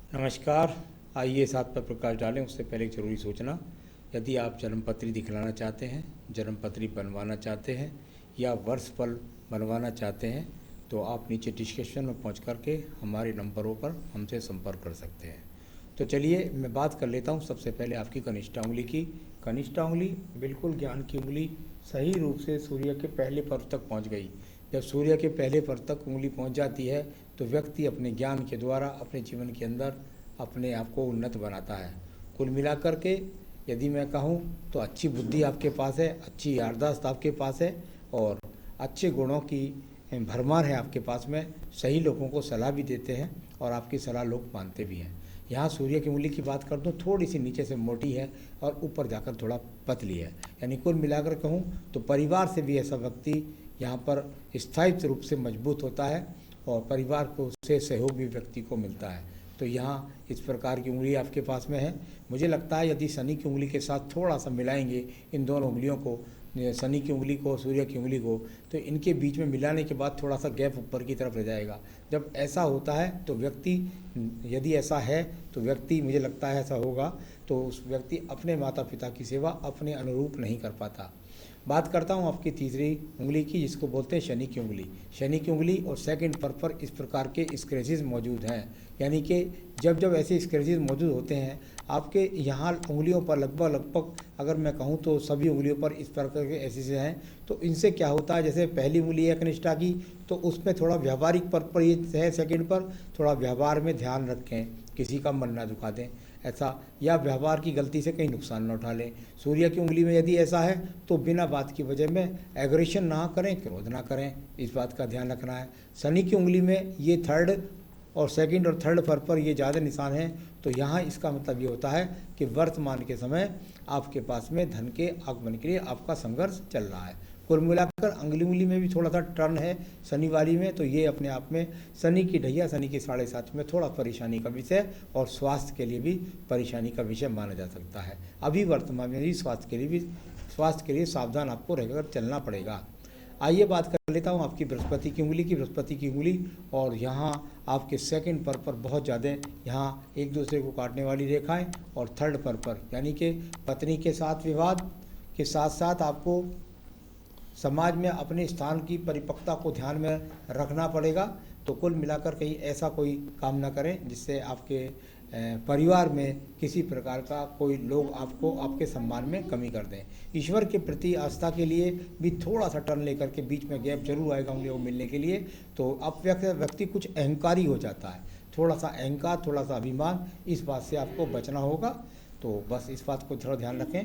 नमस्कार। आइए साथ पर प्रकाश डालें। उससे पहले एक जरूरी सूचना, यदि आप जन्मपत्री दिखलाना चाहते हैं, जन्मपत्री बनवाना चाहते हैं या वर्षफल बनवाना चाहते हैं तो आप नीचे डिस्क्रिप्शन में पहुंच करके हमारे नंबरों पर हमसे संपर्क कर सकते हैं। तो चलिए मैं बात कर लेता हूं सबसे पहले आपकी कनिष्ठा उंगली की। कनिष्ठा उंगली बिल्कुल ज्ञान की उंगली सही रूप से सूर्य के पहले पर्व तक पहुंच गई। जब सूर्य के पहले पर्व तक उंगली पहुंच जाती है तो व्यक्ति अपने ज्ञान के द्वारा अपने जीवन के अंदर अपने आप को उन्नत बनाता है। कुल मिलाकर के यदि मैं कहूँ तो अच्छी बुद्धि आपके पास है, अच्छी याददाश्त आपके पास है और अच्छे गुणों की भरमार है आपके पास में। सही लोगों को सलाह भी देते हैं और आपकी सलाह लोग मानते भी हैं। यहाँ सूर्य की उंगली की बात कर दूँ, थोड़ी सी नीचे से मोटी है और ऊपर जाकर थोड़ा पतली है। यानी कुल मिलाकर कहूँ तो परिवार से भी ऐसा व्यक्ति यहाँ पर स्थायित्व रूप से मजबूत होता है और परिवार को से सहयोग भी व्यक्ति को मिलता है। तो यहाँ इस प्रकार की उंगली आपके पास में है। मुझे लगता है यदि शनि की उंगली के साथ थोड़ा सा मिलाएंगे इन दोनों उंगलियों को, शनि की उंगली को सूर्य की उंगली को, तो इनके बीच में मिलाने के बाद थोड़ा सा गैप ऊपर की तरफ रह जाएगा। जब ऐसा होता है तो व्यक्ति, यदि ऐसा है तो व्यक्ति, मुझे लगता है ऐसा होगा, तो उस व्यक्ति अपने माता पिता की सेवा अपने अनुरूप नहीं कर पाता। बात करता हूँ आपकी तीसरी उंगली की, जिसको बोलते हैं शनि की उंगली। शनि की उंगली और सेकंड पर इस प्रकार के स्क्रैचेस मौजूद हैं। यानी कि जब जब ऐसे स्क्रैचेस मौजूद होते हैं आपके यहाँ उंगलियों पर, लगभग अगर मैं कहूँ तो सभी उंगलियों पर इस प्रकार के ऐसे से हैं, तो इनसे क्या होता है, जैसे पहली उंगली है कनिष्ठा की, तो उसमें थोड़ा व्यावहारिक पर ये है, सेकंड पर थोड़ा व्यवहार में ध्यान रखें, किसी का मन ना दुखा दें ऐसा, या व्यवहार की गलती से कहीं नुकसान न उठा लें। सूर्य की उंगली में यदि ऐसा है तो बिना बात की वजह में एग्रेशन ना करें, क्रोध ना करें, इस बात का ध्यान रखना है। शनि की उंगली में ये थर्ड और सेकंड और थर्ड पर ये ज़्यादा निशान हैं, तो यहाँ इसका मतलब ये होता है कि वर्तमान के समय आपके पास में धन के आगमन के लिए आपका संघर्ष चल रहा है। कुल मिलाकर उंगली में भी थोड़ा सा टर्न है शनि वाली में, तो ये अपने आप में शनि की ढैया, शनि के 7.5 में थोड़ा परेशानी का विषय और स्वास्थ्य के लिए भी परेशानी का विषय माना जा सकता है। अभी वर्तमान में भी स्वास्थ्य के लिए सावधान आपको रहकर चलना पड़ेगा। आइए बात कर लेता हूँ आपकी बृहस्पति की उंगली की। बृहस्पति की उंगली और यहाँ आपके सेकंड पर बहुत ज़्यादा यहाँ एक दूसरे को काटने वाली रेखाएं, और थर्ड पर यानी कि पत्नी के साथ विवाद के साथ साथ आपको समाज में अपने स्थान की परिपक्वता को ध्यान में रखना पड़ेगा। तो कुल मिलाकर कहीं ऐसा कोई काम ना करें जिससे आपके परिवार में किसी प्रकार का कोई लोग आपको आपके सम्मान में कमी कर दें। ईश्वर के प्रति आस्था के लिए भी थोड़ा सा टर्न लेकर के बीच में गैप जरूर आएगा उंगलियों को मिलने के लिए। तो अब व्यक्ति कुछ अहंकारी हो जाता है, थोड़ा सा अहंकार, थोड़ा सा अभिमान, इस बात से आपको बचना होगा। तो बस इस बात को थोड़ा ध्यान रखें।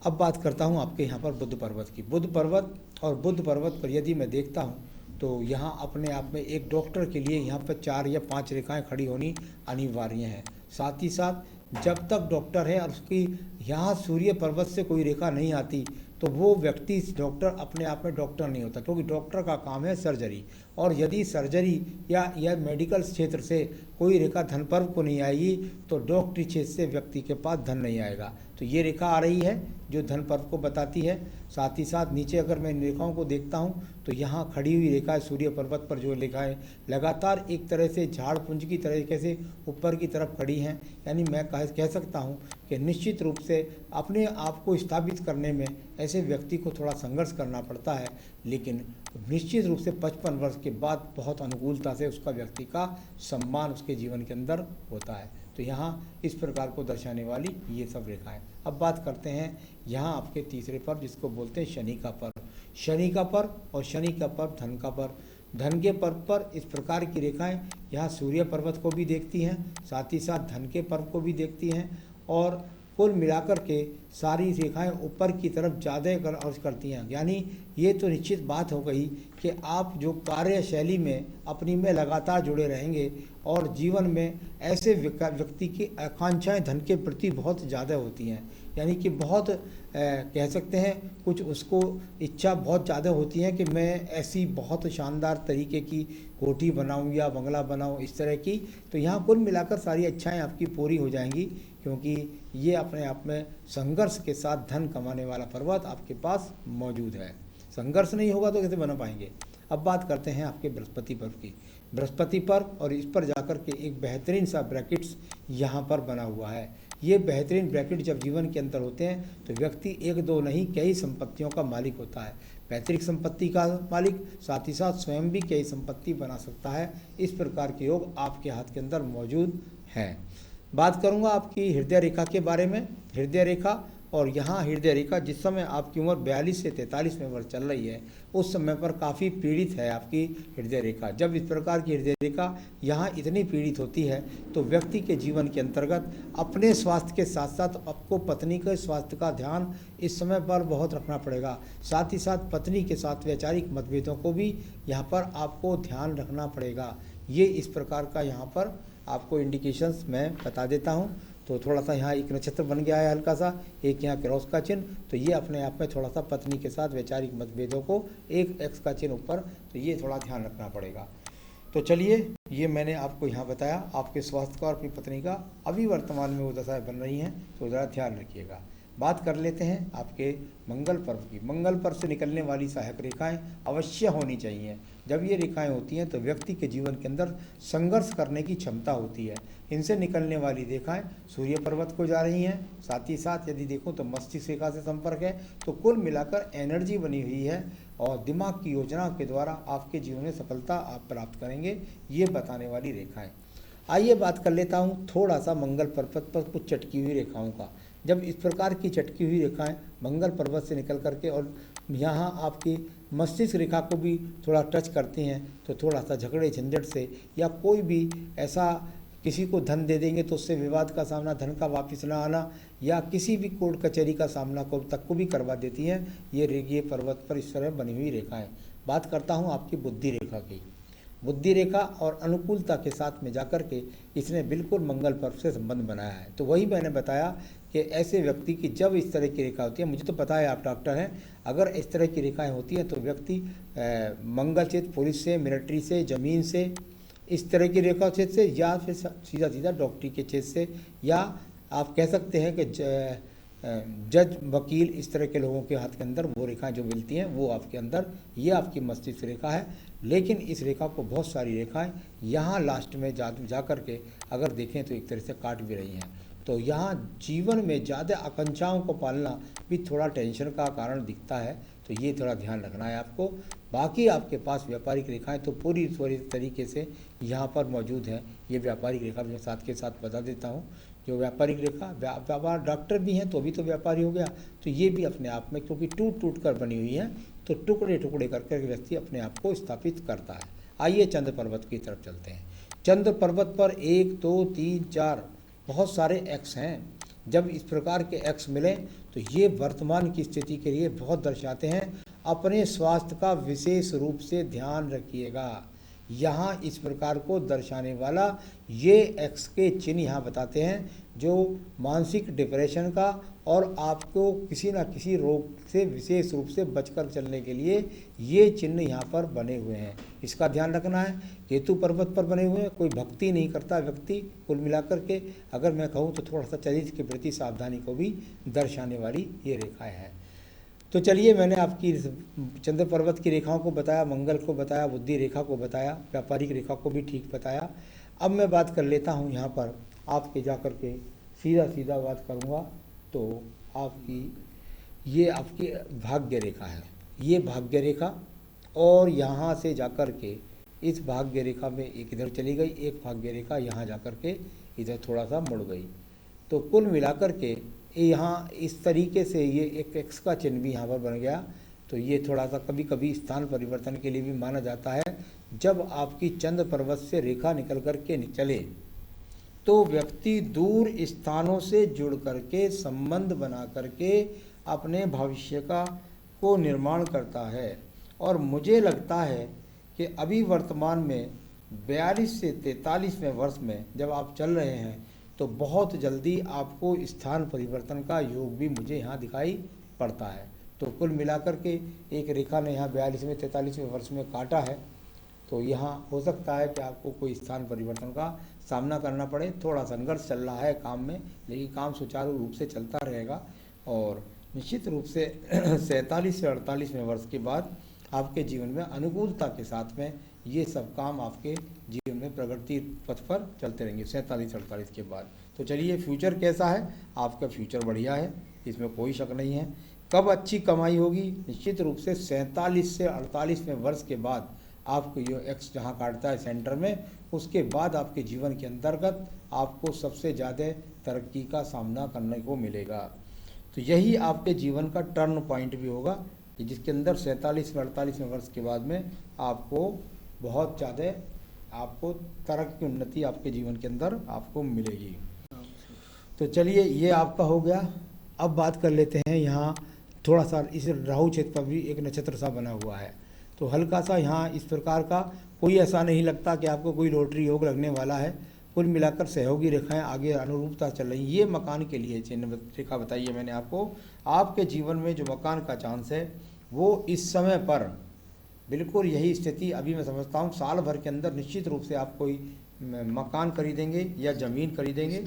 अब बात करता हूँ आपके यहाँ पर बुद्ध पर्वत की। बुद्ध पर्वत और बुद्ध पर्वत पर यदि मैं देखता हूँ तो यहाँ अपने आप में एक डॉक्टर के लिए यहाँ पर 4 या 5 रेखाएं खड़ी होनी अनिवार्य हैं। साथ ही साथ जब तक डॉक्टर है और उसकी यहाँ सूर्य पर्वत से कोई रेखा नहीं आती तो वो व्यक्ति, डॉक्टर अपने आप में डॉक्टर नहीं होता, क्योंकि डॉक्टर का काम है सर्जरी। और यदि सर्जरी या मेडिकल क्षेत्र से कोई रेखा धन पर्व को नहीं आएगी तो डॉक्टरी क्षेत्र से व्यक्ति के पास धन नहीं आएगा। तो ये रेखा आ रही है जो धन पर्व को बताती है। साथ ही साथ नीचे अगर मैं इन रेखाओं को देखता हूँ तो यहाँ खड़ी हुई रेखा है सूर्य पर्वत पर, जो रेखाएं लगातार एक तरह से झाड़ पुंज की तरीके से ऊपर की तरफ खड़ी हैं। यानी मैं कह सकता हूँ कि निश्चित रूप से अपने आप को स्थापित करने में ऐसे व्यक्ति को थोड़ा संघर्ष करना पड़ता है, लेकिन निश्चित रूप से 55 वर्ष के बाद बहुत अनुकूलता से उसका व्यक्ति का सम्मान उसके जीवन के अंदर होता है। तो यहाँ इस प्रकार को दर्शाने वाली ये सब रेखाएं। अब बात करते हैं यहाँ आपके तीसरे पर्व, जिसको बोलते हैं शनि का पर्व। शनि का पर्व और शनि का पर्व धन का पर्व। धन के पर्व पर इस प्रकार की रेखाएं यहाँ सूर्य पर्वत को भी देखती हैं, साथ ही साथ धन के पर्व को भी देखती हैं, और कुल मिलाकर के सारी रेखाएं ऊपर की तरफ ज़्यादा अर्ज करती हैं। यानी ये तो निश्चित बात हो गई कि आप जो कार्यशैली में अपनी में लगातार जुड़े रहेंगे और जीवन में ऐसे व्यक्ति की आकांक्षाएं धन के प्रति बहुत ज़्यादा होती हैं। यानी कि बहुत कह सकते हैं कुछ उसको इच्छा बहुत ज़्यादा होती है कि मैं ऐसी बहुत शानदार तरीके की कोठी बनाऊं या बंगला बनाऊं, इस तरह की। तो यहाँ कुल मिलाकर सारी इच्छाएं आपकी पूरी हो जाएंगी, क्योंकि ये अपने आप में संघर्ष के साथ धन कमाने वाला पर्वत आपके पास मौजूद है। संघर्ष नहीं होगा तो कैसे बना पाएंगे। अब बात करते हैं आपके बृहस्पति पर्व की। बृहस्पति पर, और इस पर जाकर के एक बेहतरीन सा ब्रैकेट्स यहाँ पर बना हुआ है। ये बेहतरीन ब्रैकेट जब जीवन के अंदर होते हैं तो व्यक्ति एक दो नहीं कई संपत्तियों का मालिक होता है। पैतृक संपत्ति का मालिक, साथ ही साथ स्वयं भी कई संपत्ति बना सकता है। इस प्रकार के योग आपके हाथ के अंदर मौजूद हैं। बात करूंगा आपकी हृदय रेखा के बारे में। हृदय रेखा, और यहाँ हृदय रेखा जिस समय आपकी उम्र 42 से 43 में वर्ष चल रही है उस समय पर काफ़ी पीड़ित है आपकी हृदय रेखा। जब इस प्रकार की हृदय रेखा यहाँ इतनी पीड़ित होती है तो व्यक्ति के जीवन के अंतर्गत अपने स्वास्थ्य के साथ साथ आपको पत्नी के स्वास्थ्य का ध्यान इस समय पर बहुत रखना पड़ेगा। साथ ही साथ पत्नी के साथ वैचारिक मतभेदों को भी यहाँ पर आपको ध्यान रखना पड़ेगा। ये इस प्रकार का यहाँ पर आपको इंडिकेशंस मैं बता देता हूँ। तो थोड़ा सा यहाँ एक नक्षत्र बन गया है हल्का सा, एक यहाँ क्रॉस का चिन्ह, तो ये अपने आप में थोड़ा सा पत्नी के साथ वैचारिक मतभेदों को एक एक्स का चिन्ह ऊपर, तो ये थोड़ा ध्यान रखना पड़ेगा। तो चलिए, ये मैंने आपको यहाँ बताया आपके स्वास्थ्य का और अपनी पत्नी का। अभी वर्तमान में वो दशाएं बन रही हैं तो ज़रा ध्यान रखिएगा। बात कर लेते हैं आपके मंगल पर्व की। मंगल पर्व से निकलने वाली सहायक रेखाएं अवश्य होनी चाहिए। जब ये रेखाएं होती हैं तो व्यक्ति के जीवन के अंदर संघर्ष करने की क्षमता होती है। इनसे निकलने वाली रेखाएं सूर्य पर्वत को जा रही हैं। साथ ही साथ यदि देखूं तो मस्तिष्क रेखा से संपर्क है। तो कुल मिलाकर एनर्जी बनी हुई है और दिमाग की योजना के द्वारा आपके जीवन में सफलता आप प्राप्त करेंगे, ये बताने वाली रेखाएं। आइए बात कर लेता हूँ थोड़ा सा मंगल पर्वत पर कुछ चटकी हुई रेखाओं का। जब इस प्रकार की चटकी हुई रेखाएं मंगल पर्वत से निकल करके और यहाँ आपकी मस्तिष्क रेखा को भी थोड़ा टच करती हैं तो थोड़ा सा झगड़े झंझट से या कोई भी ऐसा किसी को धन दे देंगे तो उससे विवाद का सामना, धन का वापस ना आना या किसी भी कोर्ट कचहरी का सामना तक को भी करवा देती हैं ये पर्वत पर इस तरह बनी हुई रेखाएं। बात करता हूँ आपकी बुद्धि रेखा की। बुद्धि रेखा और अनुकूलता के साथ में जाकर के इसने बिल्कुल मंगल पर्व से संबंध बनाया है। तो वही मैंने बताया कि ऐसे व्यक्ति की जब इस तरह की रेखा होती है, मुझे तो पता है आप डॉक्टर हैं, अगर इस तरह की रेखाएं होती हैं तो व्यक्ति मंगल क्षेत्र, पुलिस से, मिलिट्री से, ज़मीन से, इस तरह की रेखा क्षेत्र से या फिर सीधा सीधा डॉक्टरी के क्षेत्र से, या आप कह सकते हैं कि जज, वकील, इस तरह के लोगों के हाथ के अंदर वो रेखाएं जो मिलती हैं वो आपके अंदर, ये आपकी मस्तिष्क रेखा है। लेकिन इस रेखा को बहुत सारी रेखाएं यहाँ लास्ट में जा कर के अगर देखें तो एक तरह से काट भी रही हैं। तो यहाँ जीवन में ज़्यादा आकांक्षाओं को पालना भी थोड़ा टेंशन का कारण दिखता है, तो ये थोड़ा ध्यान रखना है आपको। बाकी आपके पास व्यापारिक रेखाएं तो पूरी तरीके से यहाँ पर मौजूद हैं। ये व्यापारिक रेखा मैं साथ के साथ बता देता हूँ। जो व्यापारिक रेखा, व्यापार, डॉक्टर भी हैं तो भी तो व्यापारी हो गया, तो ये भी अपने आप में क्योंकि टूट टूट कर बनी हुई है तो टुकड़े टुकड़े करके व्यक्ति अपने आप को स्थापित करता है। आइए चंद्र पर्वत की तरफ चलते हैं। चंद्र पर्वत पर 1, 2, 3, 4 बहुत सारे एक्स हैं। जब इस प्रकार के एक्स मिलें तो ये वर्तमान की स्थिति के लिए बहुत दर्शाते हैं। अपने स्वास्थ्य का विशेष रूप से ध्यान रखिएगा। यहाँ इस प्रकार को दर्शाने वाला ये एक्स के चिन्ह यहाँ बताते हैं जो मानसिक डिप्रेशन का और आपको किसी न किसी रोग से विशेष रूप से बचकर चलने के लिए ये चिन्ह यहाँ पर बने हुए हैं। इसका ध्यान रखना है। केतु पर्वत पर बने हुए हैं। कोई भक्ति नहीं करता व्यक्ति, कुल मिलाकर के अगर मैं कहूँ तो थोड़ा सा शरीर के प्रति सावधानी को भी दर्शाने वाली ये रेखाएँ हैं। तो चलिए, मैंने आपकी चंद्र पर्वत की रेखाओं को बताया, मंगल को बताया, बुद्धि रेखा को बताया, व्यापारिक रेखा को भी ठीक बताया। अब मैं बात कर लेता हूँ यहाँ पर आपके जाकर के सीधा सीधा बात करूँगा तो ये आपकी भाग्य रेखा है। ये भाग्य रेखा और यहाँ से जाकर के इस भाग्य रेखा में एक इधर चली गई, एक भाग्य रेखा यहाँ जाकर के इधर थोड़ा सा मुड़ गई। तो कुल मिलाकर के यहाँ इस तरीके से ये एक एक्स का चिन्ह भी यहाँ पर बन गया। तो ये थोड़ा सा कभी कभी स्थान परिवर्तन के लिए भी माना जाता है। जब आपकी चंद्र पर्वत से रेखा निकल कर के चले तो व्यक्ति दूर स्थानों से जुड़ करके संबंध बना करके अपने भविष्य को निर्माण करता है। और मुझे लगता है कि अभी वर्तमान में 42 से 43वें वर्ष में जब आप चल रहे हैं तो बहुत जल्दी आपको स्थान परिवर्तन का योग भी मुझे यहाँ दिखाई पड़ता है। तो कुल मिलाकर के एक रेखा ने यहाँ 42वें 43वें वर्ष में काटा है। तो यहाँ हो सकता है कि आपको कोई स्थान परिवर्तन का सामना करना पड़े। थोड़ा संघर्ष चल रहा है काम में, लेकिन काम सुचारू रूप से चलता रहेगा और निश्चित रूप से 47 से 48वें वर्ष के बाद आपके जीवन में अनुकूलता के साथ में ये सब काम आपके जीवन में प्रगति पथ पर चलते रहेंगे 47-48 के बाद। तो चलिए, फ्यूचर कैसा है? आपका फ्यूचर बढ़िया है, इसमें कोई शक नहीं है। कब अच्छी कमाई होगी? निश्चित रूप से 47 से 48वें वर्ष के बाद आपको ये एक्स जहाँ काटता है सेंटर में, उसके बाद आपके जीवन के अंतर्गत आपको सबसे ज़्यादा तरक्की का सामना करने को मिलेगा। तो यही आपके जीवन का टर्न पॉइंट भी होगा, जिसके अंदर 47 में 48वें वर्ष के बाद में आपको बहुत ज़्यादा आपको तरक्की उन्नति आपके जीवन के अंदर आपको मिलेगी। तो चलिए, ये आपका हो गया। अब बात कर लेते हैं, यहाँ थोड़ा सा इस राहु क्षेत्र पर भी एक नक्षत्र सा बना हुआ है, तो हल्का सा यहाँ इस प्रकार का कोई ऐसा नहीं लगता कि आपको कोई लॉटरी योग लगने वाला है। कुल मिलाकर सहयोगी रेखाएं आगे अनुरूपता चल रही। ये मकान के लिए चिन्ह रेखा बताइए मैंने आपको। आपके जीवन में जो मकान का चांस है वो इस समय पर बिल्कुल यही स्थिति अभी मैं समझता हूँ साल भर के अंदर निश्चित रूप से आप कोई मकान खरीदेंगे या ज़मीन खरीदेंगे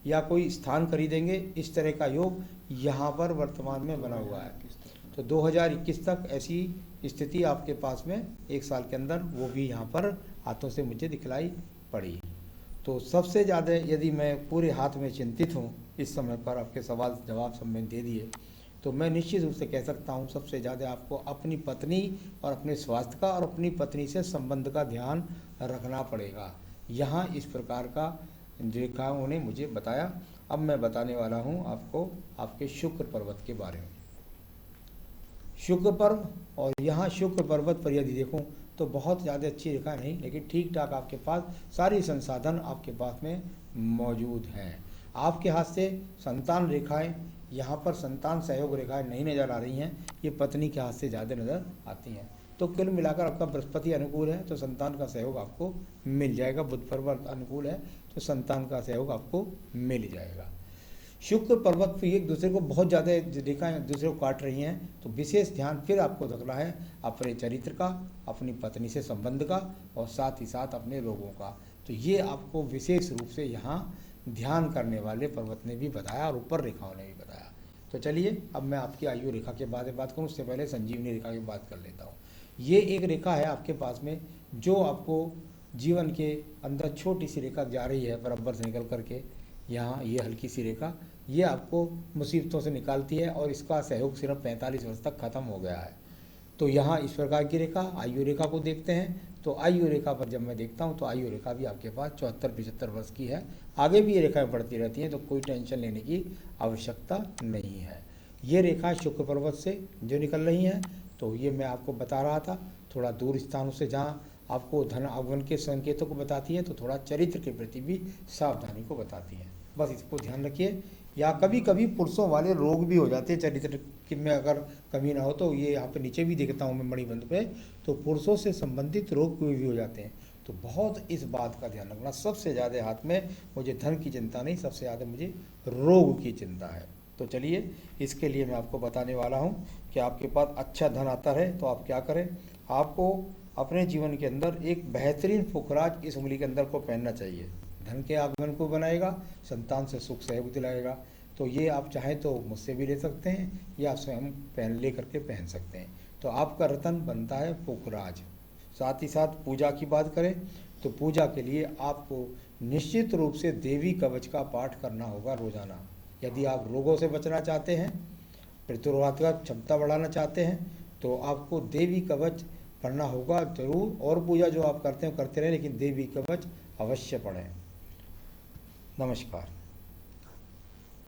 या कोई स्थान खरीदेंगे, इस तरह का योग यहाँ पर वर्तमान में बना हुआ है। तो 2021 तक ऐसी स्थिति आपके पास में एक साल के अंदर वो भी यहाँ पर हाथों से मुझे दिखलाई पड़ी। तो सबसे ज़्यादा यदि मैं पूरे हाथ में चिंतित हूँ इस समय पर, आपके सवाल जवाब सब मैंने दे दिए, तो मैं निश्चित रूप से कह सकता हूँ सबसे ज़्यादा आपको अपनी पत्नी और अपने स्वास्थ्य का और अपनी पत्नी से संबंध का ध्यान रखना पड़ेगा। यहाँ इस प्रकार का रेखाओं ने मुझे बताया। अब मैं बताने वाला हूँ आपको आपके शुक्र पर्वत के बारे में। शुक्र पर्व, और यहाँ शुक्र पर्वत पर यदि देखूँ तो बहुत ज़्यादा अच्छी रेखा नहीं, लेकिन ठीक ठाक आपके पास सारी संसाधन आपके पास में मौजूद हैं। आपके हाथ से संतान रेखाएं, यहाँ पर संतान सहयोग रेखाएं नहीं नज़र आ रही हैं, ये पत्नी के हाथ से ज़्यादा नज़र आती हैं। तो कुल मिलाकर आपका बृहस्पति अनुकूल है तो संतान का सहयोग आपको मिल जाएगा। बुध पर्वत अनुकूल है तो संतान का सहयोग आपको मिल जाएगा। शुक्र पर्वत पर एक दूसरे को बहुत ज़्यादा रेखाएं एक दूसरे को काट रही हैं, तो विशेष ध्यान फिर आपको रखना है अपने चरित्र का, अपनी पत्नी से संबंध का और साथ ही साथ अपने लोगों का। तो ये आपको विशेष रूप से यहाँ ध्यान करने वाले पर्वत ने भी बताया और ऊपर रेखाओं ने भी बताया। तो चलिए, अब मैं आपकी आयु रेखा के बारे में बात करूँ, उससे पहले संजीवनी रेखा की बात कर लेता हूँ। ये एक रेखा है आपके पास में जो आपको जीवन के अंदर छोटी सी रेखा जा रही है बराबर से निकल करके, यहाँ ये हल्की सी रेखा ये आपको मुसीबतों से निकालती है और इसका सहयोग सिर्फ 45 वर्ष तक खत्म हो गया है। तो यहाँ इस प्रकार की रेखा आयु रेखा को देखते हैं। तो आयु रेखा पर जब मैं देखता हूँ तो आयु रेखा भी आपके पास 74-75 वर्ष की है। आगे भी ये रेखाएं बढ़ती रहती हैं, तो कोई टेंशन लेने की आवश्यकता नहीं है। ये रेखाएं शुक्र पर्वत से जो निकल रही हैं, तो ये मैं आपको बता रहा था, थोड़ा दूर स्थानों से जहाँ आपको धन आगमन के संकेतों को बताती है, तो थोड़ा चरित्र के प्रति भी सावधानी को बताती है। बस इसको ध्यान रखिए। या कभी कभी पुरुषों वाले रोग भी हो जाते हैं चरित्र में अगर कमी ना हो तो। ये यहाँ पे नीचे भी देखता हूँ मैं मणिबंध पे, तो पुरुषों से संबंधित रोग कोई भी हो जाते हैं। तो बहुत इस बात का ध्यान रखना। सबसे ज़्यादा हाथ में मुझे धन की चिंता नहीं, सबसे ज़्यादा मुझे रोग की चिंता है। तो चलिए, इसके लिए मैं आपको बताने वाला हूँ कि आपके पास अच्छा धन आता है तो आप क्या करें। आपको अपने जीवन के अंदर एक बेहतरीन पुखराज इस उंगली के अंदर को पहनना चाहिए। धन के आगमन को बनाएगा, संतान से सुख सहयोग दिलाएगा। तो ये आप चाहें तो मुझसे भी ले सकते हैं या स्वयं पहन ले करके पहन सकते हैं। तो आपका रतन बनता है पुखराज। साथ ही साथ पूजा की बात करें तो पूजा के लिए आपको निश्चित रूप से देवी कवच का पाठ करना होगा रोजाना। यदि आप रोगों से बचना चाहते हैं, प्रतिरोधात्मक क्षमता बढ़ाना चाहते हैं, तो आपको देवी कवच पढ़ना होगा जरूर। और पूजा जो आप करते हैं करते रहें, लेकिन देवी कवच अवश्य पढ़ें। नमस्कार।